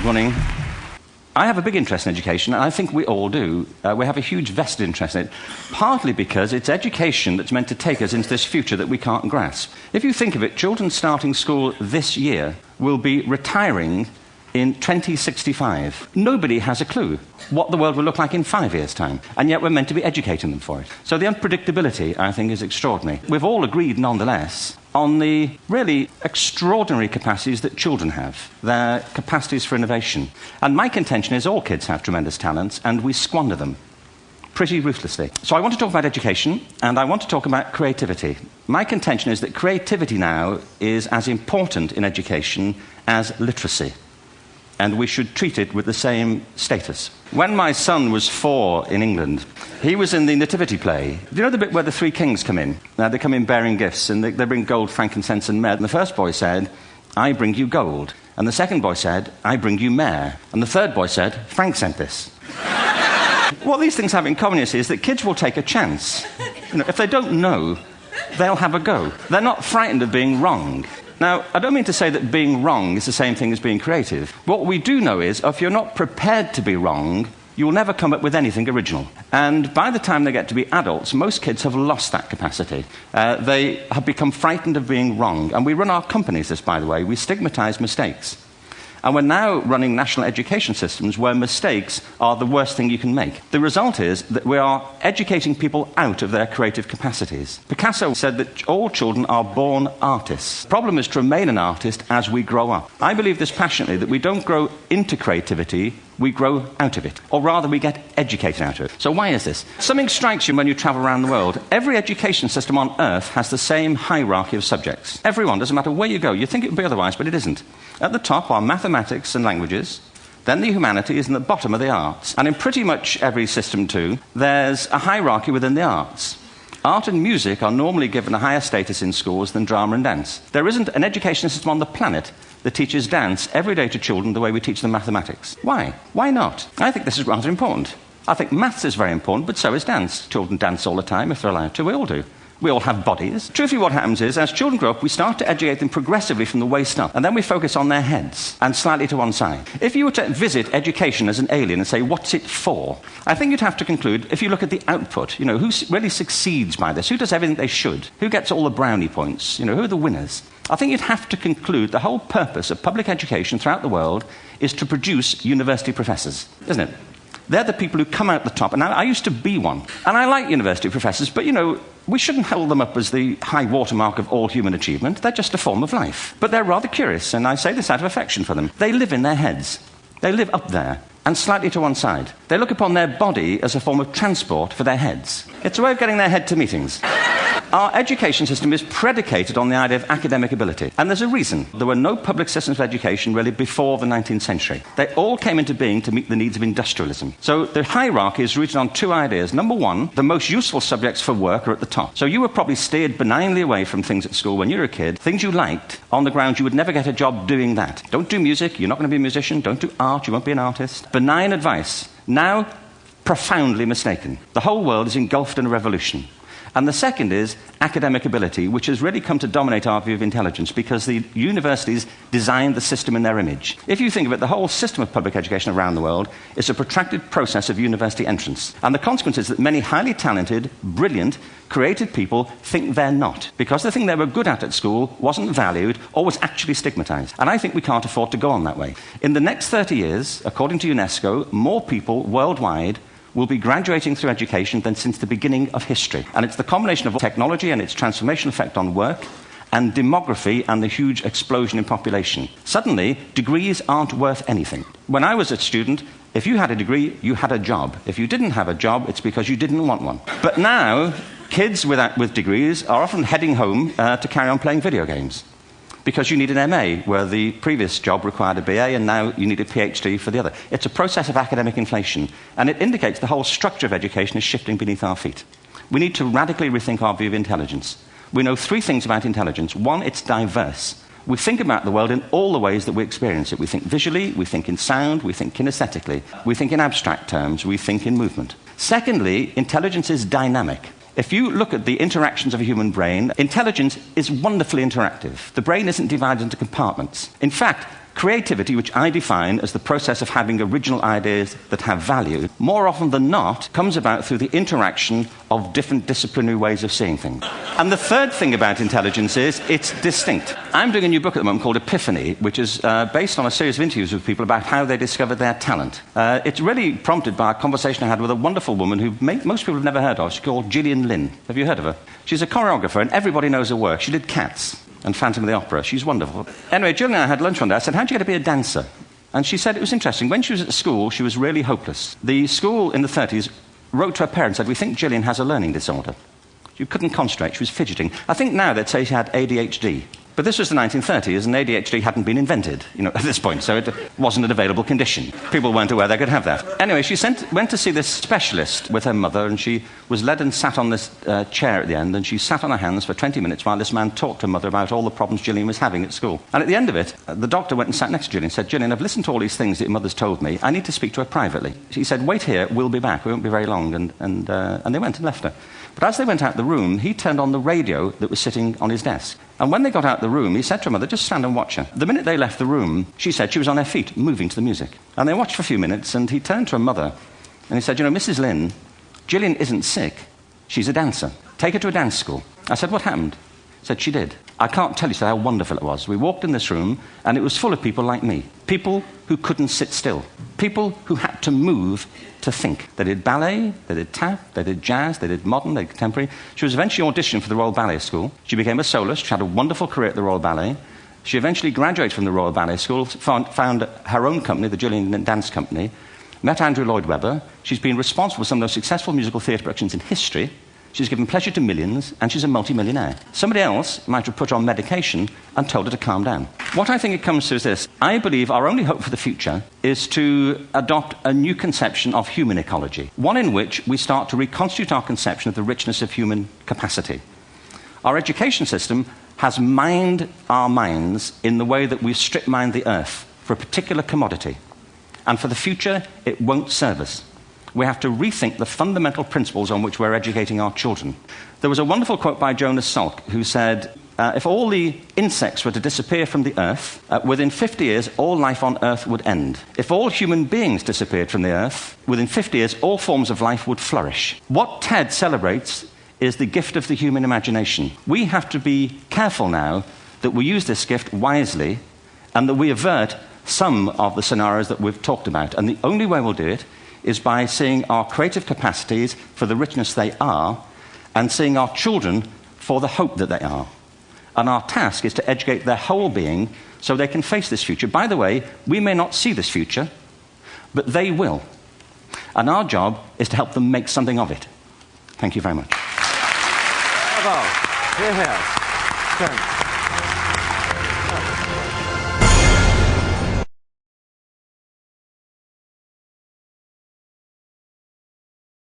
Good morning. I have a big interest in education, and I think we all do. We have a huge vested interest in it, partly because it's education that's meant to take us into this future that we can't grasp. If you think of it, children starting school this year will be retiring in 2065. Nobody has a clue what the world will look like in 5 years' time, and yet we're meant to be educating them for it. So the unpredictability, I think, is extraordinary. We've all agreed, nonetheless, on the really extraordinary capacities that children have, their capacities for innovation. And my contention is all kids have tremendous talents, and we squander them pretty ruthlessly. So I want to talk about education, and I want to talk about creativity. My contention is that creativity now is as important in education as literacy, and we should treat it with the same status. When my son was 4 in England, he was in the Nativity play. Do you know the bit where the 3 kings come in? They come in bearing gifts, and they bring gold, frankincense, and myrrh. And the first boy said, "I bring you gold." And the second boy said, "I bring you myrrh." And the third boy said, "Frank sent this." What these things have in common is that kids will take a chance. If they don't know, they'll have a go. They're not frightened of being wrong. Now, I don't mean to say that being wrong is the same thing as being creative. What we do know is, if you're not prepared to be wrong, you will never come up with anything original. And by the time they get to be adults, most kids have lost that capacity. They have become frightened of being wrong. And we run our companies this, by the way. We stigmatize mistakes. And we're now running national education systems where mistakes are the worst thing you can make. The result is that we are educating people out of their creative capacities. Picasso said that all children are born artists. The problem is to remain an artist as we grow up. I believe this passionately, that we don't grow into creativity, we grow out of it. Or rather, we get educated out of it. So why is this? Something strikes you when you travel around the world. Every education system on Earth has the same hierarchy of subjects. Everyone, doesn't matter where you go. You think it would be otherwise, but it isn't. At the top are mathematics and languages, then the humanities, and at the bottom are the arts. And in pretty much every system, too, there's a hierarchy within the arts. Art and music are normally given a higher status in schools than drama and dance. There isn't an education system on the planet that teaches dance every day to children the way we teach them mathematics. Why? Why not? I think this is rather important. I think maths is very important, but so is dance. Children dance all the time if they're allowed to. We all do. We all have bodies. Truthfully, what happens is, as children grow up, we start to educate them progressively from the waist up, and then we focus on their heads and slightly to one side. If you were to visit education as an alien and say, what's it for? I think you'd have to conclude, if you look at the output, who really succeeds by this? Who does everything they should? Who gets all the brownie points? Who are the winners? I think you'd have to conclude the whole purpose of public education throughout the world is to produce university professors, isn't it? They're the people who come out the top. And I used to be one. And I like university professors, but, we shouldn't hold them up as the high watermark of all human achievement. They're just a form of life. But they're rather curious, and I say this out of affection for them. They live in their heads. They live up there and slightly to one side. They look upon their body as a form of transport for their heads. It's a way of getting their head to meetings. Our education system is predicated on the idea of academic ability. And there's a reason. There were no public systems of education really before the 19th century. They all came into being to meet the needs of industrialism. So the hierarchy is rooted on 2 ideas. Number one, the most useful subjects for work are at the top. So you were probably steered benignly away from things at school when you were a kid, things you liked, on the grounds you would never get a job doing that. Don't do music, you're not going to be a musician. Don't do art, you won't be an artist. Benign advice. Now, profoundly mistaken. The whole world is engulfed in a revolution. And the second is academic ability, which has really come to dominate our view of intelligence because the universities designed the system in their image. If you think of it, the whole system of public education around the world is a protracted process of university entrance. And the consequence is that many highly talented, brilliant, creative people think they're not, because the thing they were good at school wasn't valued or was actually stigmatized. And I think we can't afford to go on that way. In the next 30 years, according to UNESCO, more people worldwide will be graduating through education than since the beginning of history. And it's the combination of technology and its transformational effect on work and demography and the huge explosion in population. Suddenly, degrees aren't worth anything. When I was a student, if you had a degree, you had a job. If you didn't have a job, it's because you didn't want one. But now, kids with degrees are often heading home to carry on playing video games, because you need an MA, where the previous job required a BA, and now you need a PhD for the other. It's a process of academic inflation, and it indicates the whole structure of education is shifting beneath our feet. We need to radically rethink our view of intelligence. We know 3 things about intelligence. One, it's diverse. We think about the world in all the ways that we experience it. We think visually, we think in sound, we think kinesthetically, we think in abstract terms, we think in movement. Secondly, intelligence is dynamic. If you look at the interactions of a human brain, intelligence is wonderfully interactive. The brain isn't divided into compartments. In fact, Creativity, which I define as the process of having original ideas that have value, more often than not comes about through the interaction of different disciplinary ways of seeing things. And the third thing about intelligence is it's distinct. I'm doing a new book at the moment called Epiphany, which is based on a series of interviews with people about how they discovered their talent. It's really prompted by a conversation I had with a wonderful woman who most people have never heard of. She's called Gillian Lynn. Have you heard of her? She's a choreographer, and everybody knows her work. She did Cats and Phantom of the Opera. She's wonderful. Anyway, Gillian and I had lunch one day. I said, how'd you get to be a dancer? And she said it was interesting. When she was at school, she was really hopeless. The school in the 30s wrote to her parents and said, we think Gillian has a learning disorder. She couldn't concentrate. She was fidgeting. I think now they'd say she had ADHD. But this was the 1930s, and ADHD hadn't been invented, at this point, so it wasn't an available condition. People weren't aware they could have that. Anyway, she went to see this specialist with her mother, and she was led and sat on this chair at the end, and she sat on her hands for 20 minutes while this man talked to her mother about all the problems Gillian was having at school. And at the end of it, the doctor went and sat next to Gillian and said, Gillian, I've listened to all these things that your mother's told me. I need to speak to her privately. She said, wait here, we'll be back. We won't be very long. And they went and left her. But as they went out the room, he turned on the radio that was sitting on his desk. And when they got out the room, he said to her mother, just stand and watch her. The minute they left the room, she said she was on her feet, moving to the music. And they watched for a few minutes, and he turned to her mother, and he said, Mrs. Lynn, Gillian isn't sick. She's a dancer. Take her to a dance school. I said, what happened? He said, she did. I can't tell you how wonderful it was. We walked in this room, and it was full of people like me. People who couldn't sit still. People who had to move to think. They did ballet, they did tap, they did jazz, they did modern, they did contemporary. She was eventually auditioned for the Royal Ballet School. She became a soloist. She had a wonderful career at the Royal Ballet. She eventually graduated from the Royal Ballet School, found her own company, the Gillian Dance Company, met Andrew Lloyd Webber. She's been responsible for some of the most successful musical theatre productions in history. She's given pleasure to millions, and she's a multi-millionaire. Somebody else might have put her on medication and told her to calm down. What I think it comes to is this. I believe our only hope for the future is to adopt a new conception of human ecology, one in which we start to reconstitute our conception of the richness of human capacity. Our education system has mined our minds in the way that we strip mined the earth for a particular commodity. And for the future, it won't serve us. We have to rethink the fundamental principles on which we're educating our children. There was a wonderful quote by Jonas Salk, who said, if all the insects were to disappear from the earth, within 50 years, all life on earth would end. If all human beings disappeared from the earth, within 50 years, all forms of life would flourish. What TED celebrates is the gift of the human imagination. We have to be careful now that we use this gift wisely and that we avert some of the scenarios that we've talked about. And the only way we'll do it is by seeing our creative capacities for the richness they are and seeing our children for the hope that they are. And our task is to educate their whole being so they can face this future. By the way, we may not see this future, but they will. And our job is to help them make something of it. Thank you very much. Bravo. Yeah.